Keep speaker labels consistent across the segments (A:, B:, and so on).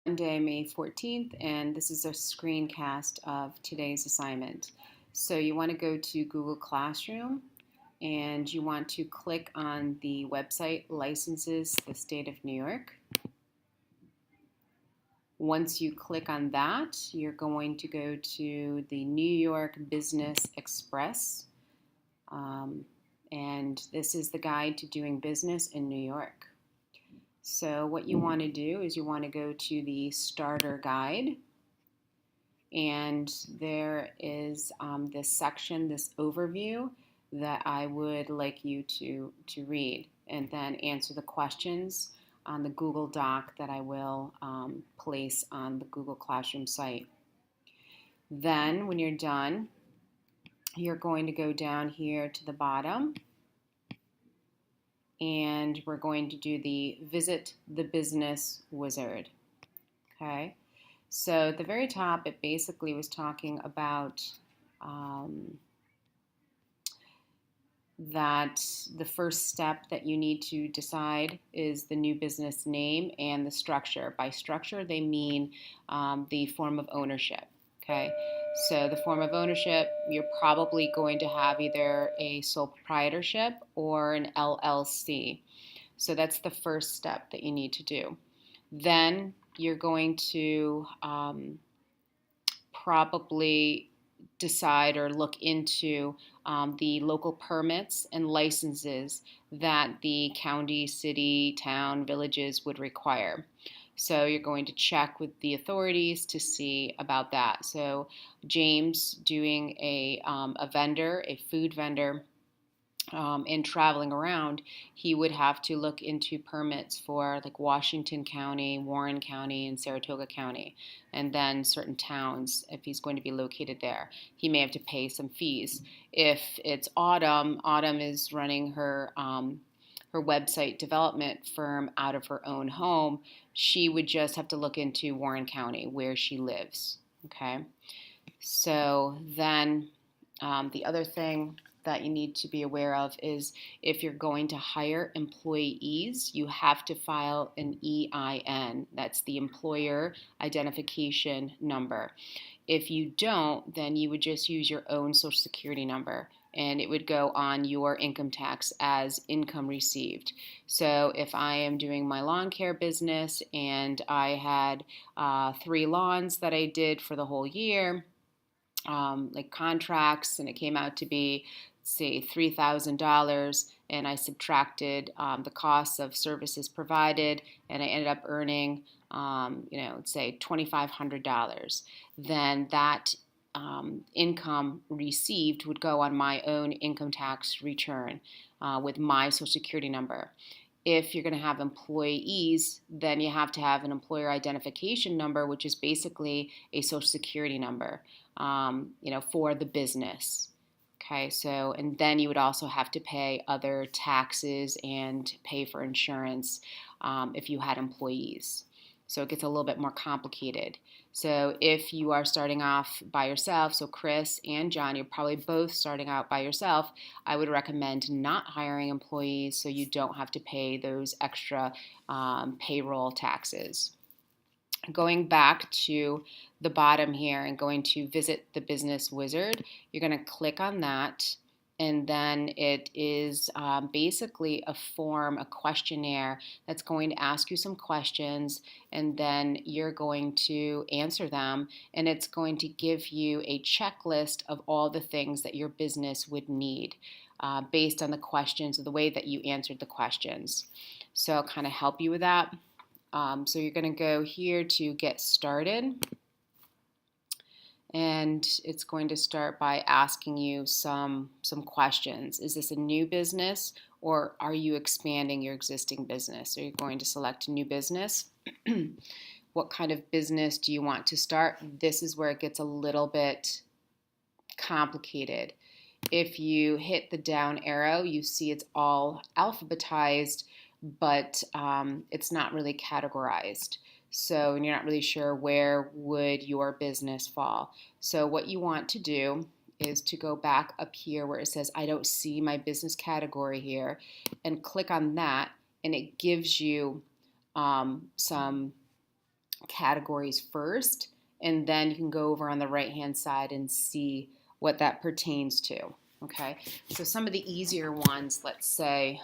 A: Monday, May 14th, and this is a screencast of today's assignment. So you want to go to Google Classroom and you want to click on the website Licenses the State of New York. Once you click on that, you're going to go to the New York Business Express, and this is the guide to doing business in New York. So what you want to do is you want to go to the starter guide, and there is this section, this overview that I would like you to read and then answer the questions on the Google Doc that I will place on the Google Classroom site. Then when you're done, you're going to go down here to the bottom and we're going to do the Visit the Business Wizard. Okay, so at the very top, it basically was talking about that the first step that you need to decide is the new business name and the structure. By structure, they mean the form of ownership. Okay, so the form of ownership, you're probably going to have either a sole proprietorship or an LLC. So that's the first step that you need to do. Then you're going to probably decide or look into the local permits and licenses that the county, city, town, villages would require. So you're going to check with the authorities to see about that. So James doing a vendor, a food vendor, and traveling around, he would have to look into permits for like Washington County, Warren County, and Saratoga County, and then certain towns if he's going to be located there. He may have to pay some fees. If it's Autumn, Autumn is running her website development firm out of her own home. She would just have to look into Warren County where she lives. Okay, so then the other thing that you need to be aware of is if you're going to hire employees, you have to file an EIN. That's the Employer Identification Number. If you don't, then you would just use your own Social Security number and it would go on your income tax as income received. So if I am doing my lawn care business and I had 3 lawns that I did for the whole year, like contracts, and it came out to be, say, $3,000, and I subtracted the costs of services provided, and I ended up earning, say $2,500. Then that income received would go on my own income tax return with my Social Security number. If you're going to have employees, then you have to have an employer identification number, which is basically a Social Security number, for the business. Okay, so, and then you would also have to pay other taxes and pay for insurance if you had employees. So it gets a little bit more complicated. So if you are starting off by yourself, so Chris and John, you're probably both starting out by yourself, I would recommend not hiring employees so you don't have to pay those extra payroll taxes. Going back to the bottom here and going to Visit the Business Wizard, you're going to click on that, and then it is basically a form, a questionnaire that's going to ask you some questions, and then you're going to answer them, and it's going to give you a checklist of all the things that your business would need based on the questions or the way that you answered the questions. So I'll kind of help you with that. So you're going to go here to Get Started, and it's going to start by asking you some questions. Is this a new business or are you expanding your existing business? So you're going to select New Business. What kind of business do you want to start? This is where it gets a little bit complicated. If you hit the down arrow, you see it's all alphabetized, but it's not really categorized. So you're not really sure where would your business fall. So what you want to do is to go back up here where it says I don't see my business category here, and click on that, and it gives you some categories first, and then you can go over on the right-hand side and see what that pertains to. Okay, so some of the easier ones, let's say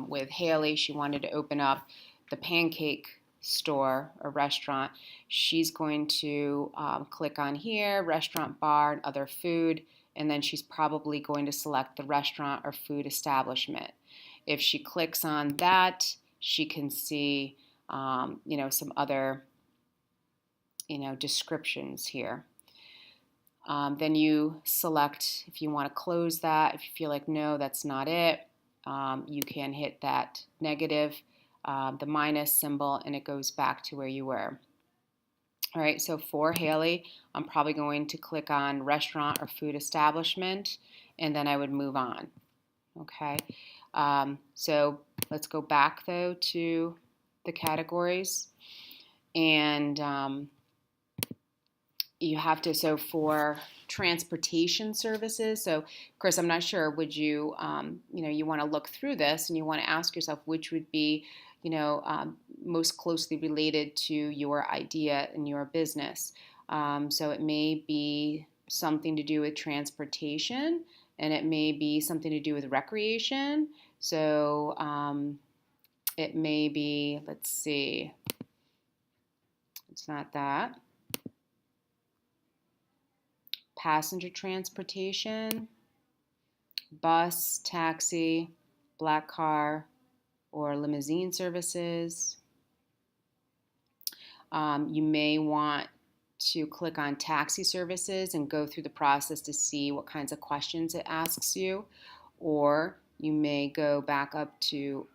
A: with Haley, she wanted to open up the pancake store or restaurant. She's going to click on here, restaurant, bar, and other food, and then she's probably going to select the restaurant or food establishment. If she clicks on that, she can see some other descriptions here. Then you select if you want to close that. If you feel like no, that's not it, you can hit that negative, the minus symbol, and it goes back to where you were. All right, so for Haley, I'm probably going to click on restaurant or food establishment, and then I would move on. Okay, so let's go back though to the categories, and you have to, so for transportation services, so Chris, I'm not sure, would you, you want to look through this and you want to ask yourself which would be, most closely related to your idea and your business. So it may be something to do with transportation, and it may be something to do with recreation. So it may be, let's see, it's not that. Passenger transportation, bus, taxi, black car, or limousine services. You may want to click on taxi services and go through the process to see what kinds of questions it asks you, or you may go back up to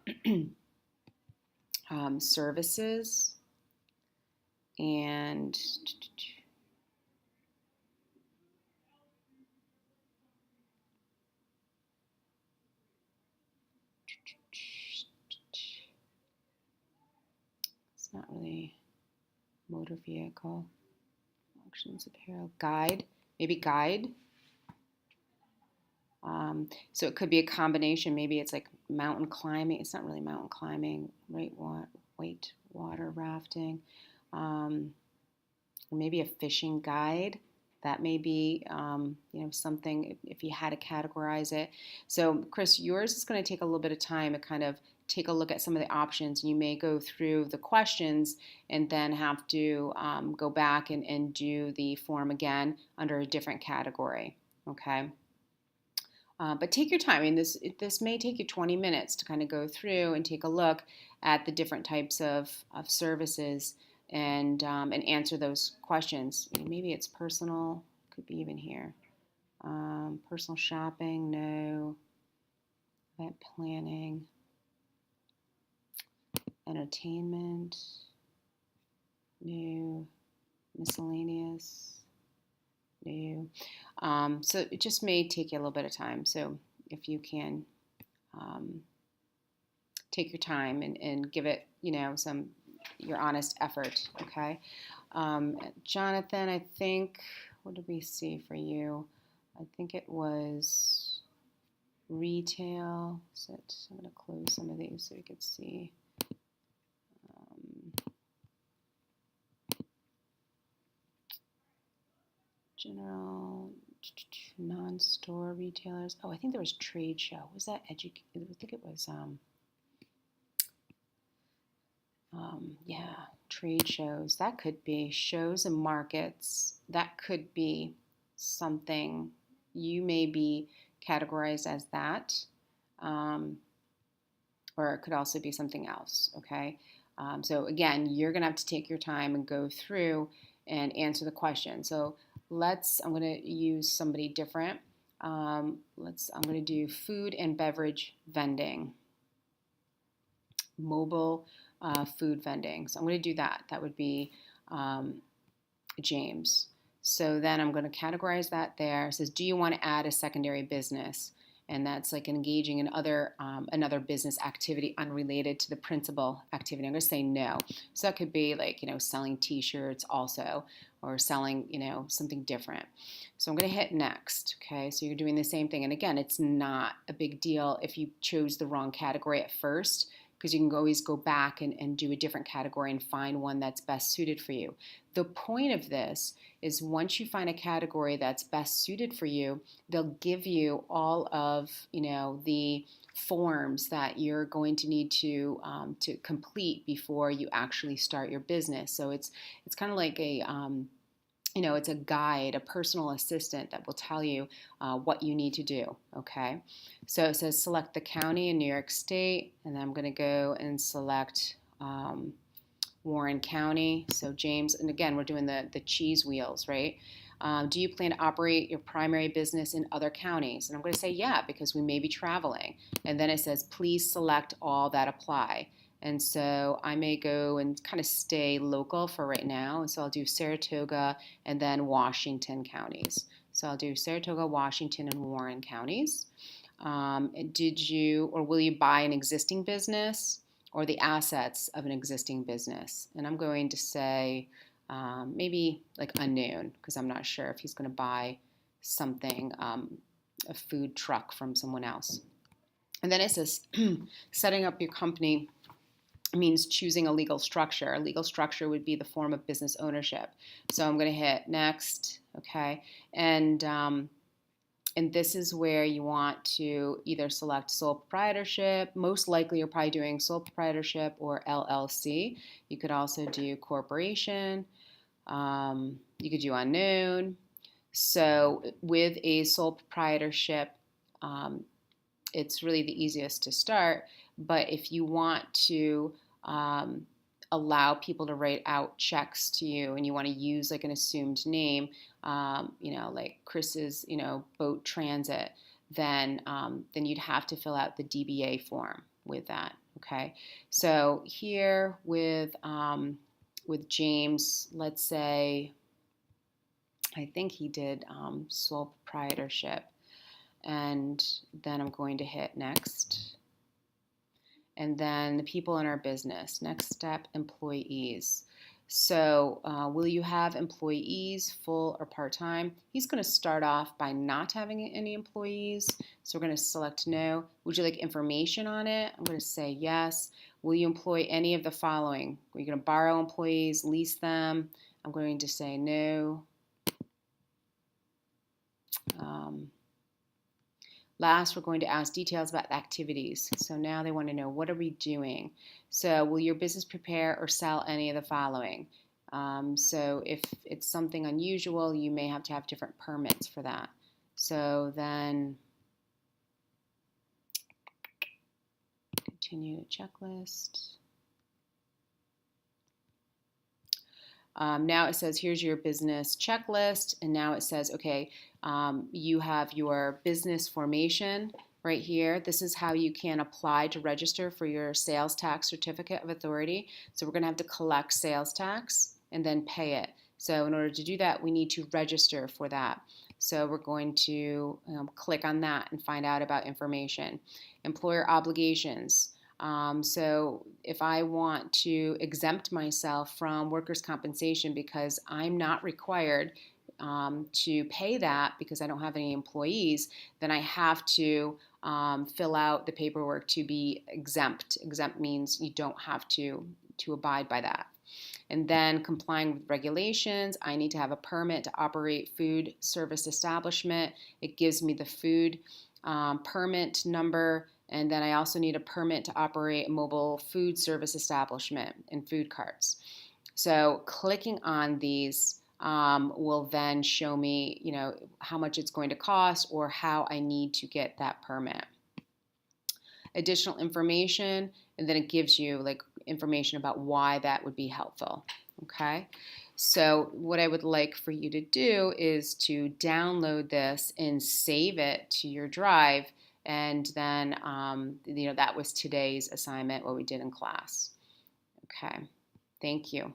A: services, and it's not really motor vehicle, auctions, apparel, guide, maybe guide. So it could be a combination. Maybe it's like mountain climbing. It's not really mountain climbing, right? White water rafting. Or maybe a fishing guide. That may be, something if you had to categorize it. So, Chris, yours is going to take a little bit of time to kind of take a look at some of the options. You may go through the questions and then have to go back and do the form again under a different category. Okay. But take your time. I mean, this may take you 20 minutes to kind of go through and take a look at the different types of services and answer those questions. Maybe it's personal, could be even here. Personal shopping, no. Event planning, entertainment, new. Miscellaneous, new. So it just may take you a little bit of time. So if you can take your time and give it, your honest effort, okay? Jonathan, I think, what did we see for you? I think it was retail. So I'm going to close some of these so you could see. General, non-store retailers. Oh, I think there was trade show. Was that I think it was, yeah, trade shows. That could be shows and markets. That could be something. You may be categorized as that, or it could also be something else, okay? So again, you're going to have to take your time and go through and answer the question. So I'm going to use somebody different. I'm going to do food and beverage vending, mobile food vending. So I'm going to do that. That would be James. So then I'm going to categorize that there. It says, do you want to add a secondary business? And that's like engaging in another business activity unrelated to the principal activity. I'm going to say no. So that could be like, selling t-shirts also, or selling, something different. So I'm going to hit next. Okay, so you're doing the same thing. And again, it's not a big deal if you chose the wrong category at first, because you can always go back and do a different category and find one that's best suited for you. The point of this is once you find a category that's best suited for you, they'll give you all of, the forms that you're going to need to complete before you actually start your business. So it's kind of like it's a guide, a personal assistant that will tell you what you need to do, okay? So it says select the county in New York State, and then I'm going to go and select Warren County. So James, and again, we're doing the cheese wheels, right? Do you plan to operate your primary business in other counties? And I'm going to say yeah, because we may be traveling. And then it says, please select all that apply. And so I may go and kind of stay local for right now. And so I'll do Saratoga and then Washington counties. So I'll do Saratoga, Washington, and Warren counties. Will you buy an existing business or the assets of an existing business? And I'm going to say maybe like unknown, because I'm not sure if he's going to buy something, a food truck from someone else. And then it says setting up your company means choosing a legal structure. A legal structure would be the form of business ownership. So I'm going to hit next, okay? And this is where you want to either select sole proprietorship. Most likely you're probably doing sole proprietorship or LLC. You could also do corporation. You could do unknown. So with a sole proprietorship, it's really the easiest to start. But if you want to allow people to write out checks to you and you want to use like an assumed name, like Chris's, boat transit, then you'd have to fill out the DBA form with that. Okay. So here with James, let's say, I think he did sole proprietorship. And then I'm going to hit next. And then the people in our business. Next step, employees. So will you have employees, full or part-time? He's going to start off by not having any employees. So we're going to select no. Would you like information on it? I'm going to say yes. Will you employ any of the following? Are you going to borrow employees, lease them? I'm going to say no. Last, we're going to ask details about activities. So now they want to know, what are we doing? So will your business prepare or sell any of the following? So if it's something unusual, you may have to have different permits for that. So then continue the checklist. Now it says, here's your business checklist. And now it says, okay, you have your business formation right here. This is how you can apply to register for your sales tax certificate of authority. So we're going to have to collect sales tax and then pay it. So in order to do that, we need to register for that. So we're going to click on that and find out about information. Employer obligations. So if I want to exempt myself from workers' compensation because I'm not required to pay that because I don't have any employees, then I have to fill out the paperwork to be exempt. Exempt means you don't have to abide by that. And then complying with regulations, I need to have a permit to operate food service establishment. It gives me the food permit number. And then I also need a permit to operate a mobile food service establishment and food carts. So clicking on these will then show me, how much it's going to cost or how I need to get that permit. Additional information, and then it gives you like information about why that would be helpful. Okay. So what I would like for you to do is to download this and save it to your drive. And then, that was today's assignment, what we did in class. Okay, thank you.